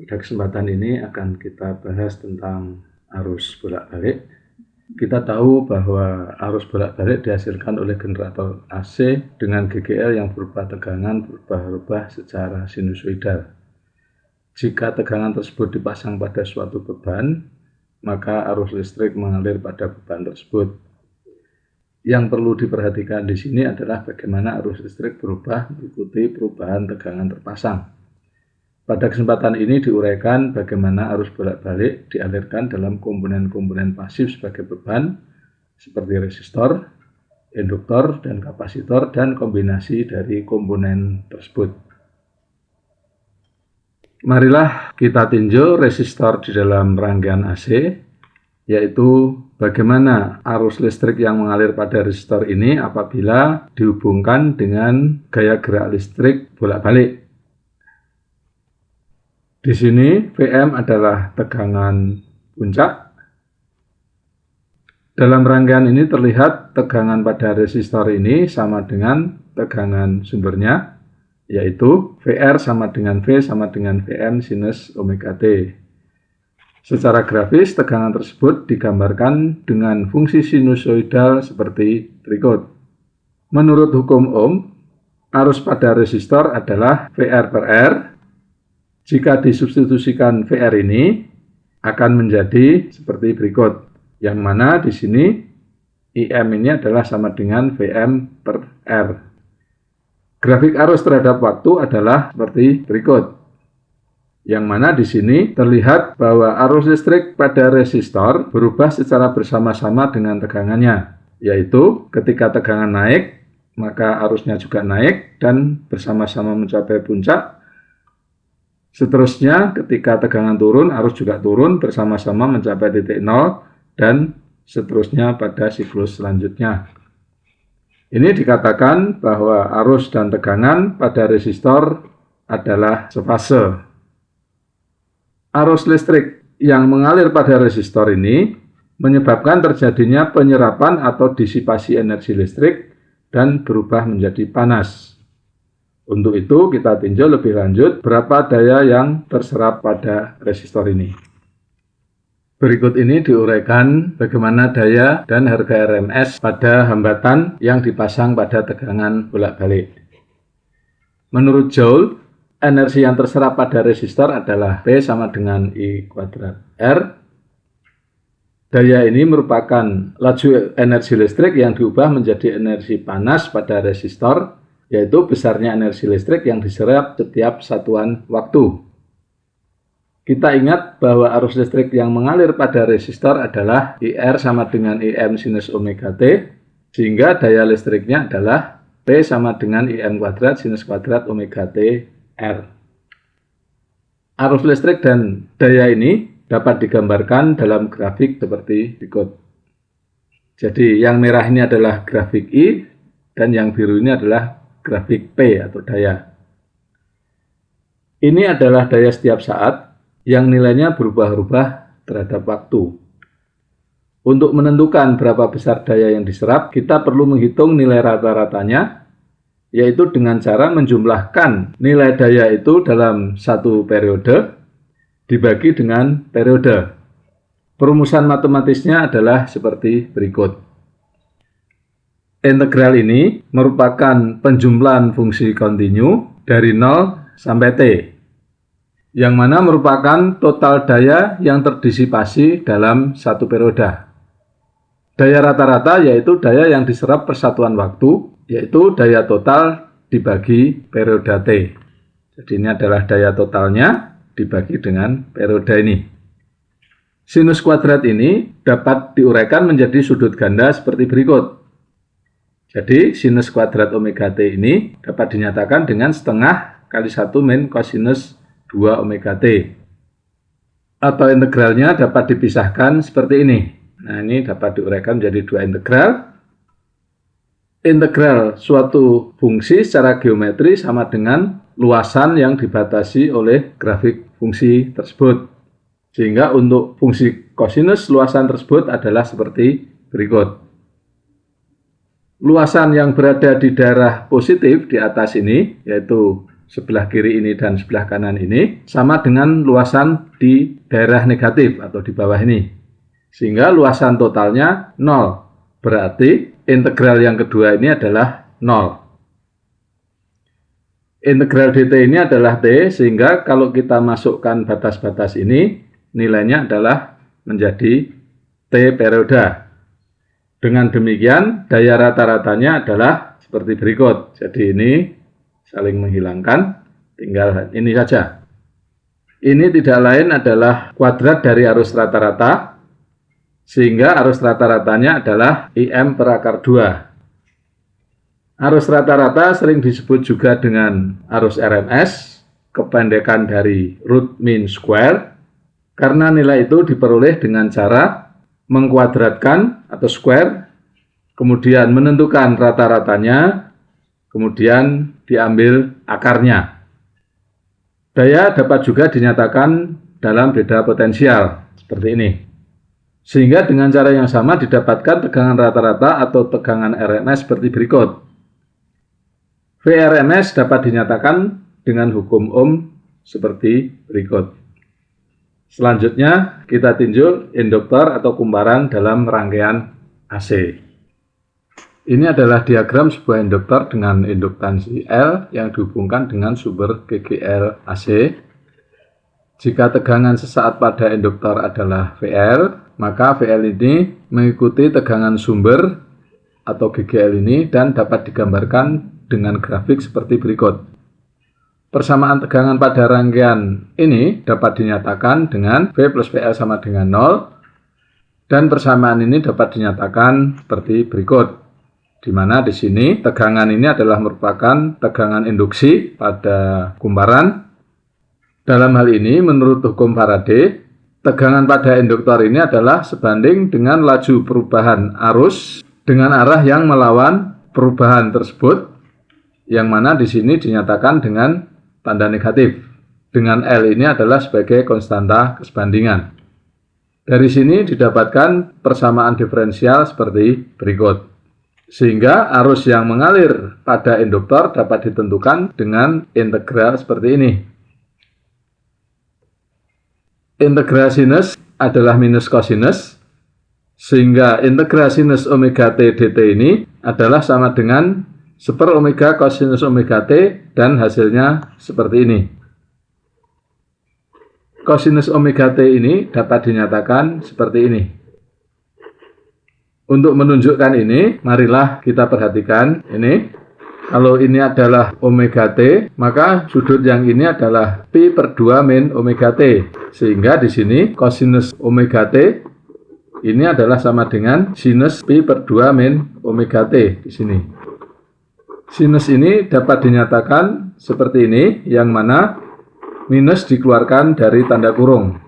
Pada kesempatan ini akan kita bahas tentang arus bolak-balik. Kita tahu bahwa arus bolak-balik dihasilkan oleh generator AC dengan GGL yang berupa tegangan berubah-ubah secara sinusoidal. Jika tegangan tersebut dipasang pada suatu beban, maka arus listrik mengalir pada beban tersebut. Yang perlu diperhatikan di sini adalah bagaimana arus listrik berubah mengikuti perubahan tegangan terpasang. Pada kesempatan ini diuraikan bagaimana arus bolak-balik dialirkan dalam komponen-komponen pasif sebagai beban seperti resistor, induktor, dan kapasitor, dan kombinasi dari komponen tersebut. Marilah kita tinjau resistor di dalam rangkaian AC, yaitu bagaimana arus listrik yang mengalir pada resistor ini apabila dihubungkan dengan gaya gerak listrik bolak-balik. Di sini Vm adalah tegangan puncak. Dalam rangkaian ini terlihat tegangan pada resistor ini sama dengan tegangan sumbernya, yaitu Vr sama dengan V sama dengan Vm sinus omega T. Secara grafis, tegangan tersebut digambarkan dengan fungsi sinusoidal seperti berikut. Menurut hukum Ohm, arus pada resistor adalah Vr per R. Jika disubstitusikan VR ini akan menjadi seperti berikut, yang mana di sini IM ini adalah sama dengan Vm per R. Grafik arus terhadap waktu adalah seperti berikut, yang mana di sini terlihat bahwa arus listrik pada resistor berubah secara bersama-sama dengan tegangannya, yaitu ketika tegangan naik, maka arusnya juga naik dan bersama-sama mencapai puncak. Seterusnya, ketika tegangan turun, arus juga turun bersama-sama mencapai titik nol, dan seterusnya pada siklus selanjutnya. Ini dikatakan bahwa arus dan tegangan pada resistor adalah sefase. Arus listrik yang mengalir pada resistor ini menyebabkan terjadinya penyerapan atau disipasi energi listrik dan berubah menjadi panas. Untuk itu kita tinjau lebih lanjut berapa daya yang terserap pada resistor ini. Berikut ini diuraikan bagaimana daya dan harga RMS pada hambatan yang dipasang pada tegangan bolak-balik. Menurut Joule, energi yang terserap pada resistor adalah P sama dengan I kuadrat R. Daya ini merupakan laju energi listrik yang diubah menjadi energi panas pada resistor, yaitu besarnya energi listrik yang diserap setiap satuan waktu. Kita ingat bahwa arus listrik yang mengalir pada resistor adalah IR sama dengan IM sinus omega T, sehingga daya listriknya adalah P sama dengan IM kuadrat sinus kuadrat omega T R. Arus listrik dan daya ini dapat digambarkan dalam grafik seperti berikut. Jadi yang merah ini adalah grafik I, dan yang biru ini adalah grafik P atau daya. Ini adalah daya setiap saat yang nilainya berubah-ubah terhadap waktu. Untuk menentukan berapa besar daya yang diserap, kita perlu menghitung nilai rata-ratanya, yaitu dengan cara menjumlahkan nilai daya itu dalam satu periode dibagi dengan periode. Perumusan matematisnya adalah seperti berikut. Integral ini merupakan penjumlahan fungsi kontinu dari 0 sampai T, yang mana merupakan total daya yang terdisipasi dalam satu periode. Daya rata-rata yaitu daya yang diserap per satuan waktu, yaitu daya total dibagi periode T. Jadi ini adalah daya totalnya dibagi dengan periode ini. Sinus kuadrat ini dapat diuraikan menjadi sudut ganda seperti berikut. Jadi, sinus kuadrat omega T ini dapat dinyatakan dengan setengah kali 1 min kosinus 2 omega T. Atau integralnya dapat dipisahkan seperti ini. Nah, ini dapat diuraikan menjadi dua integral. Integral suatu fungsi secara geometri sama dengan luasan yang dibatasi oleh grafik fungsi tersebut. Sehingga untuk fungsi kosinus luasan tersebut adalah seperti berikut. Luasan yang berada di daerah positif di atas ini, yaitu sebelah kiri ini dan sebelah kanan ini sama dengan luasan di daerah negatif atau di bawah ini. Sehingga luasan totalnya 0. Berarti integral yang kedua ini adalah 0. Integral dt ini adalah t, sehingga kalau kita masukkan batas-batas ini, nilainya adalah menjadi t periode. Dengan demikian, daya rata-ratanya adalah seperti berikut. Jadi ini saling menghilangkan, tinggal ini saja. Ini tidak lain adalah kuadrat dari arus rata-rata, sehingga arus rata-ratanya adalah IM per akar 2. Arus rata-rata sering disebut juga dengan arus RMS, kependekan dari root mean square, karena nilai itu diperoleh dengan cara mengkuadratkan atau square, kemudian menentukan rata-ratanya, kemudian diambil akarnya. Daya dapat juga dinyatakan dalam beda potensial, seperti ini. Sehingga dengan cara yang sama didapatkan tegangan rata-rata atau tegangan RMS seperti berikut. VRMS dapat dinyatakan dengan hukum Ohm seperti berikut. Selanjutnya kita tinjau induktor atau kumparan dalam rangkaian AC. Ini adalah diagram sebuah induktor dengan induktansi L yang dihubungkan dengan sumber GGL AC. Jika tegangan sesaat pada induktor adalah VL, maka VL ini mengikuti tegangan sumber atau GGL ini dan dapat digambarkan dengan grafik seperti berikut. Persamaan tegangan pada rangkaian ini dapat dinyatakan dengan V plus VL sama dengan 0, dan persamaan ini dapat dinyatakan seperti berikut, di mana di sini tegangan ini adalah merupakan tegangan induksi pada kumparan. Dalam hal ini, menurut hukum Faraday, tegangan pada induktor ini adalah sebanding dengan laju perubahan arus dengan arah yang melawan perubahan tersebut, yang mana di sini dinyatakan dengan tanda negatif. Dengan L ini adalah sebagai konstanta kesebandingan. Dari sini didapatkan persamaan diferensial seperti berikut. Sehingga arus yang mengalir pada induktor dapat ditentukan dengan integral seperti ini. Integral sinus adalah minus kosinus, sehingga integral sinus omega t dt ini adalah sama dengan 1 omega kosinus omega t, dan hasilnya seperti ini. Kosinus omega t ini dapat dinyatakan seperti ini. Untuk menunjukkan ini, marilah kita perhatikan ini. Kalau ini adalah omega t, maka sudut yang ini adalah pi per 2 min omega t. Sehingga di sini kosinus omega t ini adalah sama dengan sinus pi per 2 min omega t di sini. Sinus ini dapat dinyatakan seperti ini, yang mana minus dikeluarkan dari tanda kurung.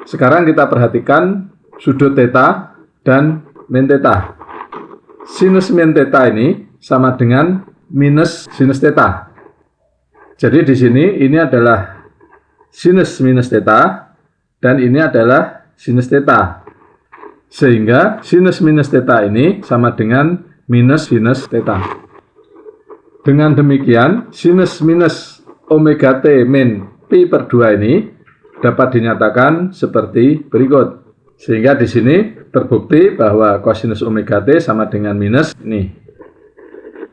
Sekarang kita perhatikan sudut theta dan min theta. Sinus min theta ini sama dengan minus sinus theta. Jadi di sini ini adalah sinus minus theta, dan ini adalah sinus theta. Sehingga sinus minus theta ini sama dengan minus sinus theta. Dengan demikian, sinus minus omega t min pi per 2 ini dapat dinyatakan seperti berikut. Sehingga di sini terbukti bahwa kosinus omega t sama dengan minus ini.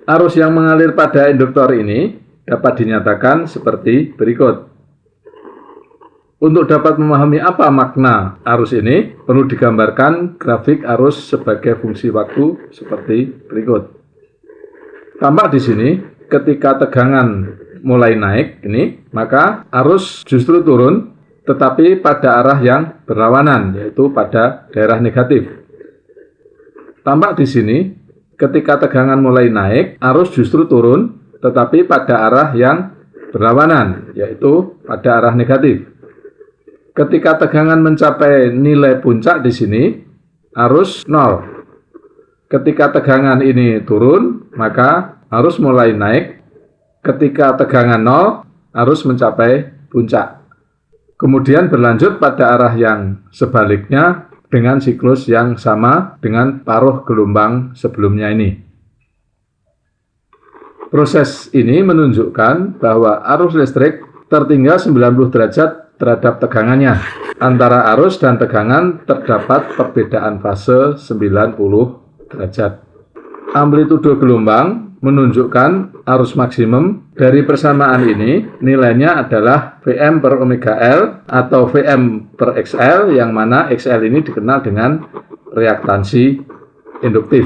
Arus yang mengalir pada induktor ini dapat dinyatakan seperti berikut. Untuk dapat memahami apa makna arus ini, perlu digambarkan grafik arus sebagai fungsi waktu seperti berikut. Tampak di sini, ketika tegangan mulai naik ini, maka arus justru turun, tetapi pada arah yang berlawanan, yaitu pada daerah negatif. Tampak di sini, ketika tegangan mulai naik, arus justru turun, tetapi pada arah yang berlawanan, yaitu pada arah negatif. Ketika tegangan mencapai nilai puncak di sini, arus 0. Ketika tegangan ini turun, maka arus mulai naik. Ketika tegangan 0, arus mencapai puncak. Kemudian berlanjut pada arah yang sebaliknya dengan siklus yang sama dengan paruh gelombang sebelumnya ini. Proses ini menunjukkan bahwa arus listrik tertinggal 90 derajat terhadap tegangannya. Antara arus dan tegangan terdapat perbedaan fase 90 derajat. Amplitude gelombang menunjukkan arus maksimum. Dari persamaan ini, nilainya adalah Vm per omega L atau Vm per XL, yang mana XL ini dikenal dengan reaktansi induktif.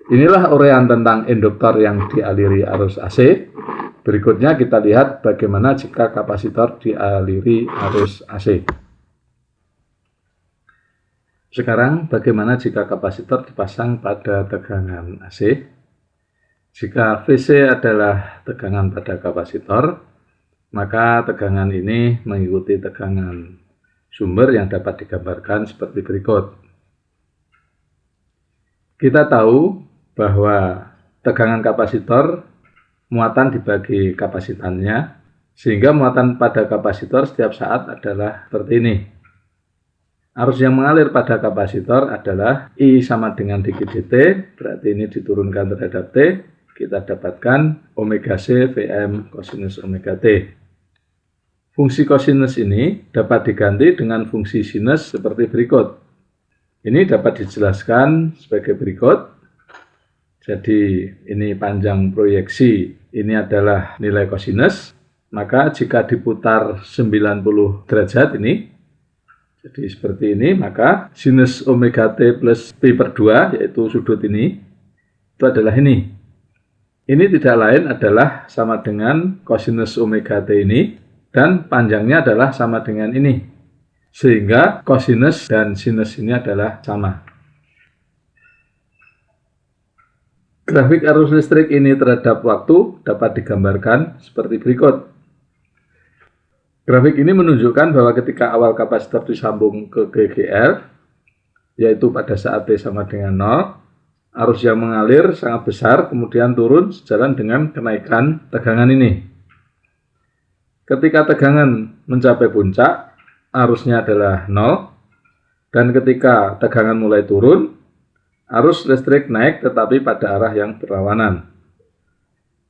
Inilah uraian tentang induktor yang dialiri arus AC. Berikutnya kita lihat bagaimana jika kapasitor dialiri arus AC. Sekarang bagaimana jika kapasitor dipasang pada tegangan AC? Jika VC adalah tegangan pada kapasitor, maka tegangan ini mengikuti tegangan sumber yang dapat digambarkan seperti berikut. Kita tahu bahwa tegangan kapasitor muatan dibagi kapasitannya, sehingga muatan pada kapasitor setiap saat adalah seperti ini. Arus yang mengalir pada kapasitor adalah I sama dengan dikit dt, berarti ini diturunkan terhadap T, kita dapatkan omega C Vm kosinus omega T. Fungsi kosinus ini dapat diganti dengan fungsi sinus seperti berikut. Ini dapat dijelaskan sebagai berikut. Jadi ini panjang proyeksi, ini adalah nilai kosinus. Maka jika diputar 90 derajat ini, jadi seperti ini, maka sinus omega T plus pi per 2, yaitu sudut ini, itu adalah ini. Ini tidak lain adalah sama dengan kosinus omega T ini, dan panjangnya adalah sama dengan ini. Sehingga kosinus dan sinus ini adalah sama. Grafik arus listrik ini terhadap waktu dapat digambarkan seperti berikut. Grafik ini menunjukkan bahwa ketika awal kapasitor disambung ke GGR, yaitu pada saat T sama dengan 0, arus yang mengalir sangat besar, kemudian turun sejalan dengan kenaikan tegangan ini. Ketika tegangan mencapai puncak, arusnya adalah 0, dan ketika tegangan mulai turun, arus listrik naik tetapi pada arah yang berlawanan.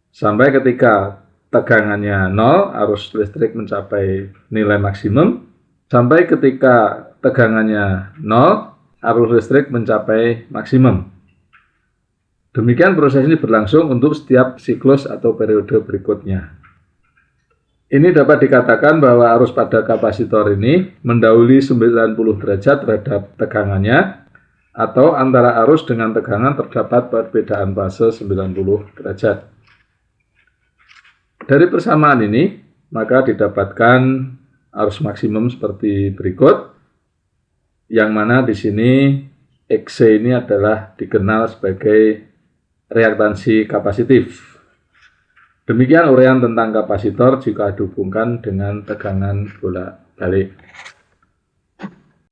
Sampai ketika tegangannya 0, arus listrik mencapai nilai maksimum. Sampai ketika tegangannya 0, arus listrik mencapai maksimum. Demikian proses ini berlangsung untuk setiap siklus atau periode berikutnya. Ini dapat dikatakan bahwa arus pada kapasitor ini mendahului 90 derajat terhadap tegangannya, atau antara arus dengan tegangan terdapat perbedaan fase 90 derajat. Dari persamaan ini, maka didapatkan arus maksimum seperti berikut, yang mana di sini Xc ini adalah dikenal sebagai reaktansi kapasitif. Demikian uraian tentang kapasitor jika dihubungkan dengan tegangan bolak-balik.